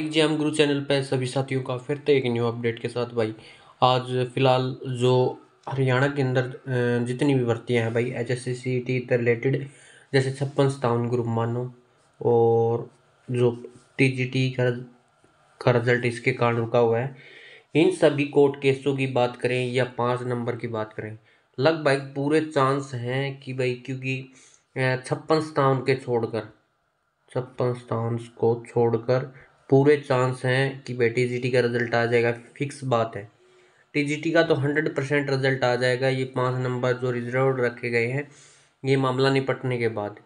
Exam गुरु channel पे सभी साथियों का फिर से एक न्यू अपडेट के साथ भाई। आज फिलहाल जो हरियाणा के अंदर जितनी भी भर्तियां हैं भाई एचएससी सीईटी से रिलेटेड, जैसे 56 57 ग्रुप मानो, और जो टीजीटी का रिजल्ट इसके कारण रुका हुआ है, इन सभी कोर्ट केसों की बात करें या 5 नंबर की बात करें, लगभग पूरे चांस हैं कि भाई, क्योंकि 56 57 के छोड़कर 56 57 को छोड़कर पूरे चांस हैं कि भाई टीजीटी का रिजल्ट आ जाएगा। फिक्स बात है, टीजीटी का तो 100% रिजल्ट आ जाएगा। ये 5 नंबर जो रिजर्व रखे गए हैं, ये मामला निपटने के बाद,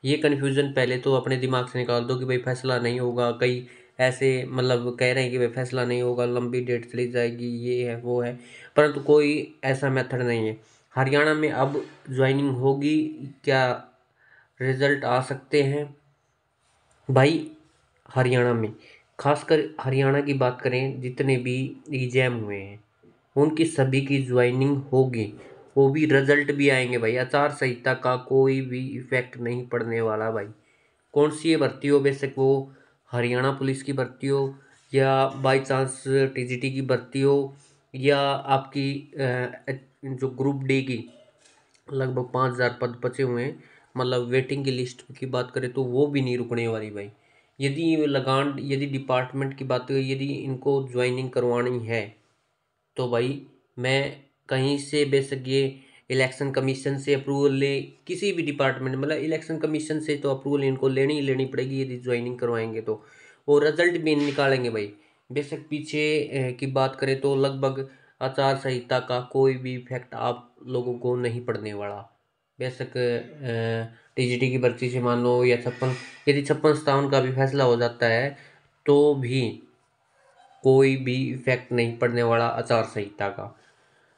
ये कन्फ्यूज़न पहले तो अपने दिमाग से निकाल दो कि भाई फैसला नहीं होगा। कई ऐसे मतलब कह रहे हैं कि भाई फैसला नहीं होगा, लंबी डेट चली जाएगी, ये है वो है, परंतु कोई ऐसा मेथड नहीं है। हरियाणा में अब ज्वाइनिंग होगी, क्या रिजल्ट आ सकते हैं भाई। हरियाणा में, खासकर हरियाणा की बात करें, जितने भी एग्जाम हुए हैं उनकी सभी की ज्वाइनिंग होगी, वो भी रिजल्ट भी आएंगे भाई। आचार संहिता का कोई भी इफेक्ट नहीं पड़ने वाला भाई। कौन सी ये भर्ती हो, बेशक वो हरियाणा पुलिस की भर्ती हो, या बाई चांस टीजीटी की भर्ती हो, या आपकी जो ग्रुप डी की लगभग 5,000 पद बचे हुए हैं, मतलब वेटिंग की लिस्ट की बात करें तो वो भी नहीं रुकने वाली भाई। यदि डिपार्टमेंट की बात करें, यदि इनको ज्वाइनिंग करवानी है तो भाई मैं कहीं से बेशक ये इलेक्शन कमीशन से अप्रूवल ले, किसी भी डिपार्टमेंट, मतलब इलेक्शन कमीशन से तो अप्रूवल इनको लेनी ही लेनी पड़ेगी यदि ज्वाइनिंग करवाएंगे तो। और रिजल्ट भी निकालेंगे भाई। बेशक पीछे की बात करें तो लगभग आचार संहिता का कोई भी इफेक्ट आप लोगों को नहीं पड़ने वाला। बेशक टीजीटी की भर्ती से मान लो, या 56, यदि 56 57 का भी फैसला हो जाता है तो भी कोई भी इफेक्ट नहीं पड़ने वाला आचार संहिता का।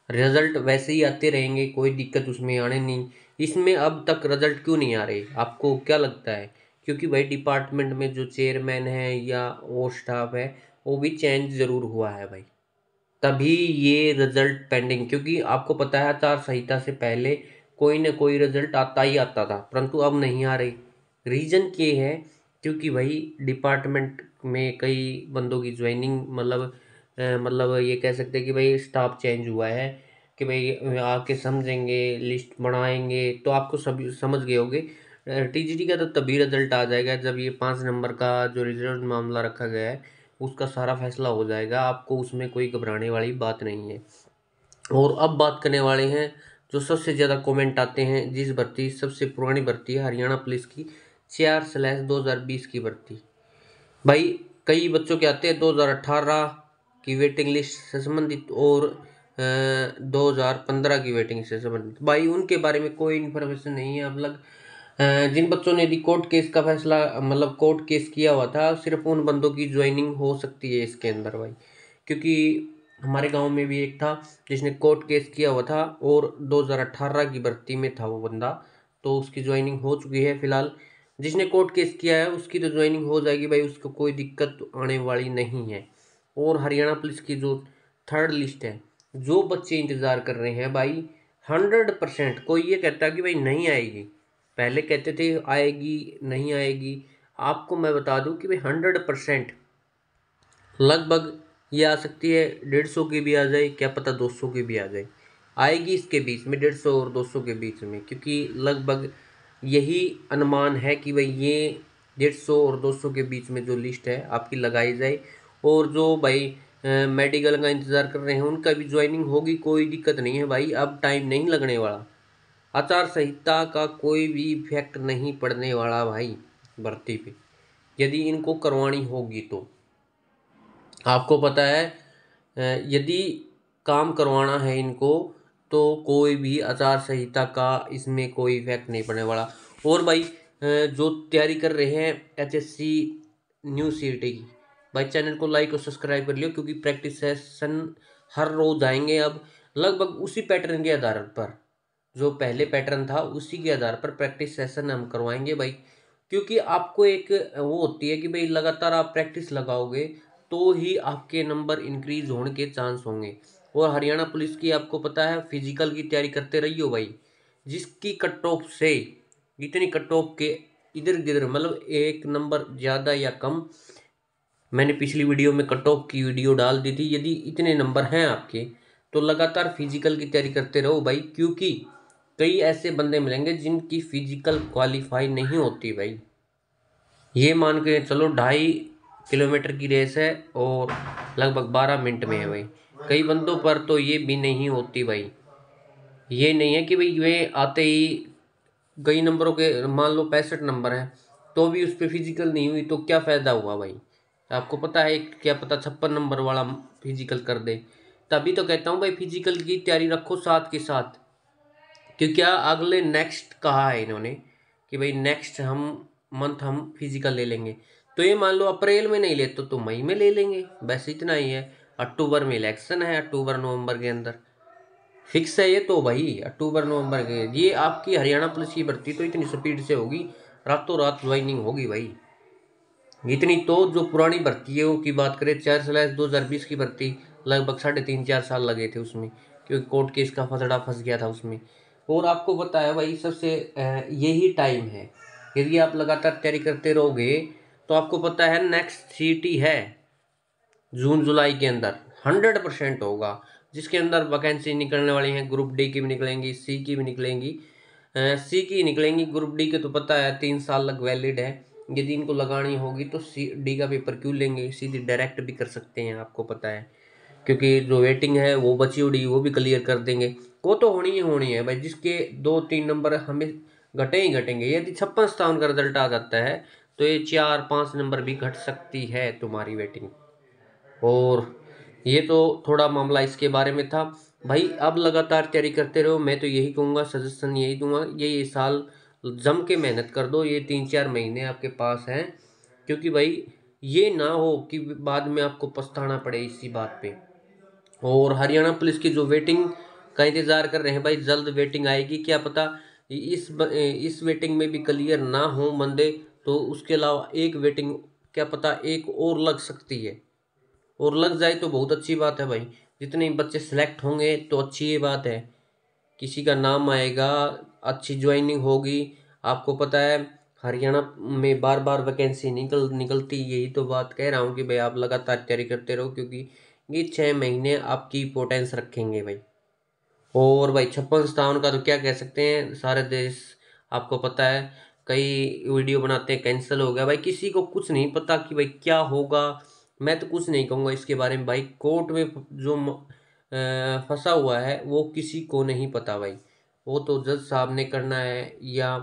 रिजल्ट वैसे ही आते रहेंगे, कोई दिक्कत उसमें आने नहीं। इसमें अब तक रिजल्ट क्यों नहीं आ रहे, आपको क्या लगता है? क्योंकि भाई डिपार्टमेंट में जो चेयरमैन है या वो स्टाफ है, वो भी चेंज जरूर हुआ है भाई, तभी ये रिजल्ट पेंडिंग। क्योंकि आपको पता है आचार संहिता से पहले कोई ना कोई रिजल्ट आता ही आता था, परंतु अब नहीं आ रही। रीजन ये है क्योंकि भाई डिपार्टमेंट में कई बंदों की ज्वाइनिंग, मतलब ये कह सकते हैं कि भाई स्टाफ चेंज हुआ है, कि भाई आके समझेंगे, लिस्ट बनाएंगे, तो आपको सभी समझ गए होंगे। टीजीटी का तो तभी रिजल्ट आ जाएगा जब ये 5 नंबर का जो रिजर्व मामला रखा गया है उसका सारा फैसला हो जाएगा। आपको उसमें कोई घबराने वाली बात नहीं है। और अब बात करने वाले हैं जो सबसे ज़्यादा कमेंट आते हैं, जिस भर्ती सबसे पुरानी भर्ती है हरियाणा पुलिस की, 4/2020 की भर्ती। भाई कई बच्चों के आते हैं 2018 की वेटिंग लिस्ट से संबंधित, और 2015 की वेटिंग से संबंधित। भाई उनके बारे में कोई इन्फॉर्मेशन नहीं है। अब जिन बच्चों ने यदि कोर्ट केस का फैसला, मतलब कोर्ट केस किया हुआ था, सिर्फ उन बंदों की ज्वाइनिंग हो सकती है इसके अंदर भाई। क्योंकि हमारे गांव में भी एक था जिसने कोर्ट केस किया हुआ था, और 2018 की भर्ती में था वो बंदा, तो उसकी ज्वाइनिंग हो चुकी है फिलहाल। जिसने कोर्ट केस किया है उसकी तो ज्वाइनिंग हो जाएगी भाई, उसको कोई दिक्कत आने वाली नहीं है। और हरियाणा पुलिस की जो थर्ड लिस्ट है, जो बच्चे इंतज़ार कर रहे हैं भाई, 100%। कोई ये कहता है कि भाई नहीं आएगी, पहले कहते थे आएगी नहीं आएगी, आपको मैं बता दूं कि भाई 100% लगभग ये आ सकती है। 150 की भी आ जाए, क्या पता 200 की भी आ जाए, आएगी इसके बीच में, 150 और 200 के बीच में। क्योंकि लगभग यही अनुमान है कि भाई ये 150 और 200 के बीच में जो लिस्ट है आपकी लगाई जाए। और जो भाई मेडिकल का इंतज़ार कर रहे हैं उनका भी ज्वाइनिंग होगी, कोई दिक्कत नहीं है भाई, अब टाइम नहीं लगने वाला। आचार संहिता का कोई भी इफेक्ट नहीं पड़ने वाला भाई भर्ती पे, यदि इनको करवानी होगी तो। आपको पता है यदि काम करवाना है इनको तो कोई भी आचार संहिता का इसमें कोई इफेक्ट नहीं पड़ने वाला। और भाई जो तैयारी कर रहे हैं एचएससी न्यू सीईटी की, भाई चैनल को लाइक और सब्सक्राइब कर लियो, क्योंकि प्रैक्टिस सेशन हर रोज आएंगे अब, लगभग उसी पैटर्न के आधार पर, जो पहले पैटर्न था उसी के आधार पर प्रैक्टिस सेशन हम करवाएंगे भाई। क्योंकि आपको एक वो होती है कि भाई लगातार आप प्रैक्टिस लगाओगे तो ही आपके नंबर इंक्रीज होने के चांस होंगे। और हरियाणा पुलिस की आपको पता है फिजिकल की तैयारी करते रहियो भाई। जिसकी कट ऑफ से, इतनी कट ऑफ के इधर गिधर, मतलब एक नंबर ज़्यादा या कम, मैंने पिछली वीडियो में कट ऑफ की वीडियो डाल दी थी। यदि इतने नंबर हैं आपके तो लगातार फिजिकल की तैयारी करते रहो भाई, क्योंकि कई ऐसे बंदे मिलेंगे जिनकी फिजिकल क्वालिफाई नहीं होती भाई। ये मान के चलो 2.5 किलोमीटर की रेस है और लगभग 12 मिनट में है भाई। कई बंदों पर तो ये भी नहीं होती भाई। ये नहीं है कि भाई वे आते ही कई नंबरों के, मान लो 65 नंबर हैं तो भी उस पर फिजिकल नहीं हुई तो क्या फ़ायदा हुआ भाई। आपको पता है क्या पता 56 नंबर वाला फिजिकल कर दे। तभी तो कहता हूँ भाई फिजिकल की तैयारी रखो साथ के साथ। क्योंकि क्या अगले नेक्स्ट कहा है इन्होंने कि भाई नेक्स्ट मंथ हम फिजिकल ले लेंगे। तो ये मान लो अप्रैल में नहीं लेते तो मई में ले लेंगे, बस इतना ही है। अक्टूबर में इलेक्शन है, अक्टूबर नवंबर के अंदर फिक्स है ये तो भाई। अक्टूबर नवंबर के ये आपकी हरियाणा पुलिस की भर्ती तो इतनी स्पीड से होगी, रातों रात ज्वाइनिंग होगी भाई। इतनी तो जो पुरानी भर्तियों की बात करें 4/2020 की भर्ती, लगभग 3.5-4 साल लगे थे उसमें, क्योंकि कोर्ट केस का फसड़ा फंस गया था उसमें। और आपको पता है भाई सबसे यही टाइम है। यदि आप लगातार तैयारी करते रहोगे तो आपको पता है नेक्स्ट सीटी है जून जुलाई के अंदर 100% होगा, जिसके अंदर वैकेंसी निकलने वाली हैं। ग्रुप डी की भी निकलेंगी, सी की भी निकलेंगी। सी की निकलेंगी, ग्रुप डी के तो पता है 3 साल तक वैलिड है। यदि इनको लगानी होगी तो सी डी का पेपर क्यों लेंगे, सीधी डायरेक्ट भी कर सकते हैं, आपको पता है। क्योंकि जो वेटिंग है वो बची उड़ी वो भी क्लियर कर देंगे। वो तो होनी है भाई, जिसके 2-3 नंबर हमें घटे ही घटेंगे। यदि 56-57 का रिजल्ट आ जाता है तो ये 4-5 नंबर भी घट सकती है तुम्हारी वेटिंग। और ये तो थोड़ा मामला इसके बारे में था भाई। अब लगातार तैयारी करते रहो, मैं तो यही कहूँगा, सजेशन यही दूंगा, ये साल जम के मेहनत कर दो। ये 3-4 महीने आपके पास हैं, क्योंकि भाई ये ना हो कि बाद में आपको पछताना पड़े इसी बात पे। और हरियाणा पुलिस की जो वेटिंग का इंतज़ार कर रहे हैं भाई, जल्द वेटिंग आएगी। क्या पता इस वेटिंग में भी क्लियर ना हो बंदे, तो उसके अलावा एक वेटिंग क्या पता एक और लग सकती है। और लग जाए तो बहुत अच्छी बात है भाई। जितने बच्चे सिलेक्ट होंगे तो अच्छी ये बात है, किसी का नाम आएगा, अच्छी ज्वाइनिंग होगी। आपको पता है हरियाणा में बार बार वैकेंसी निकलती, यही तो बात कह रहा हूँ कि भाई आप लगातार तैयारी करते रहो, क्योंकि ये 6 महीने आपकी इंपॉर्टेंस रखेंगे भाई। और भाई 56-57 का तो क्या कह सकते हैं, सारे देश आपको पता है। कई वीडियो बनाते हैं कैंसिल हो गया भाई, किसी को कुछ नहीं पता कि भाई क्या होगा। मैं तो कुछ नहीं कहूँगा इसके बारे में भाई। कोर्ट में जो फंसा हुआ है वो किसी को नहीं पता भाई। वो तो जज साहब ने करना है या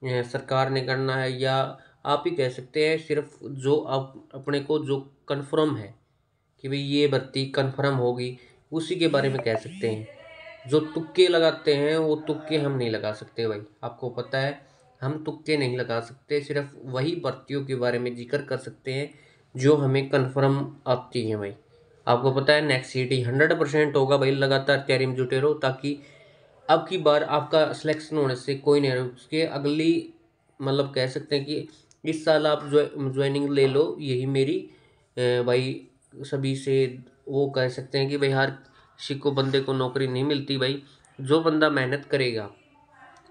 सरकार ने करना है, या आप ही कह सकते हैं। सिर्फ जो आप अपने को जो कन्फर्म है कि भाई ये भर्ती कन्फर्म होगी, उसी के बारे में कह सकते हैं। जो तुक्के लगाते हैं वो तुक्के हम नहीं लगा सकते भाई, आपको पता है। हम तुक्के नहीं लगा सकते, सिर्फ वही भर्तियों के बारे में जिक्र कर सकते हैं जो हमें कन्फर्म आती हैं भाई। आपको पता है नेक्स्ट सीटी 100% होगा भाई। लगातार तैयारी में जुटे रहो, ताकि अब की बार आपका सिलेक्शन होने से कोई नहीं रहे। उसके अगली मतलब कह सकते हैं कि इस साल आप ज्वाइनिंग ले लो, यही मेरी भाई सभी से वो कह सकते हैं कि भाई हर किसी को बंदे को नौकरी नहीं मिलती भाई। जो बंदा मेहनत करेगा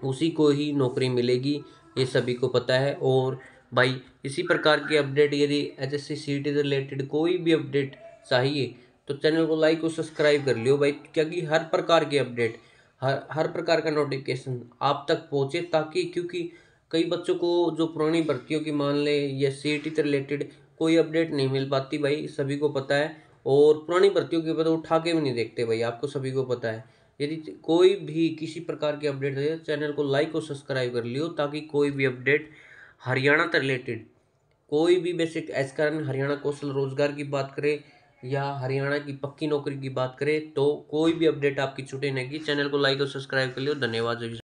उसी को ही नौकरी मिलेगी, ये सभी को पता है। और भाई इसी प्रकार की अपडेट, यदि एचएससी सीटी से रिलेटेड कोई भी अपडेट चाहिए तो चैनल को लाइक और सब्सक्राइब कर लियो भाई, क्योंकि हर प्रकार की अपडेट, हर प्रकार का नोटिफिकेशन आप तक पहुँचे। ताकि क्योंकि कई बच्चों को जो पुरानी भर्तियों की मान ले या सीटी से रिलेटेड कोई अपडेट नहीं मिल पाती भाई, सभी को पता है। और पुरानी भर्तियों के पता उठा के भी नहीं देखते भाई, आपको सभी को पता है। यदि कोई भी किसी प्रकार की अपडेट है, चैनल को लाइक और सब्सक्राइब कर लियो, ताकि कोई भी अपडेट हरियाणा से रिलेटेड, कोई भी बेसिक इस कारण हरियाणा कौशल रोजगार की बात करें या हरियाणा की पक्की नौकरी की बात करें, तो कोई भी अपडेट आपकी छूटे नहीं। चैनल को लाइक और सब्सक्राइब कर लियो। धन्यवाद।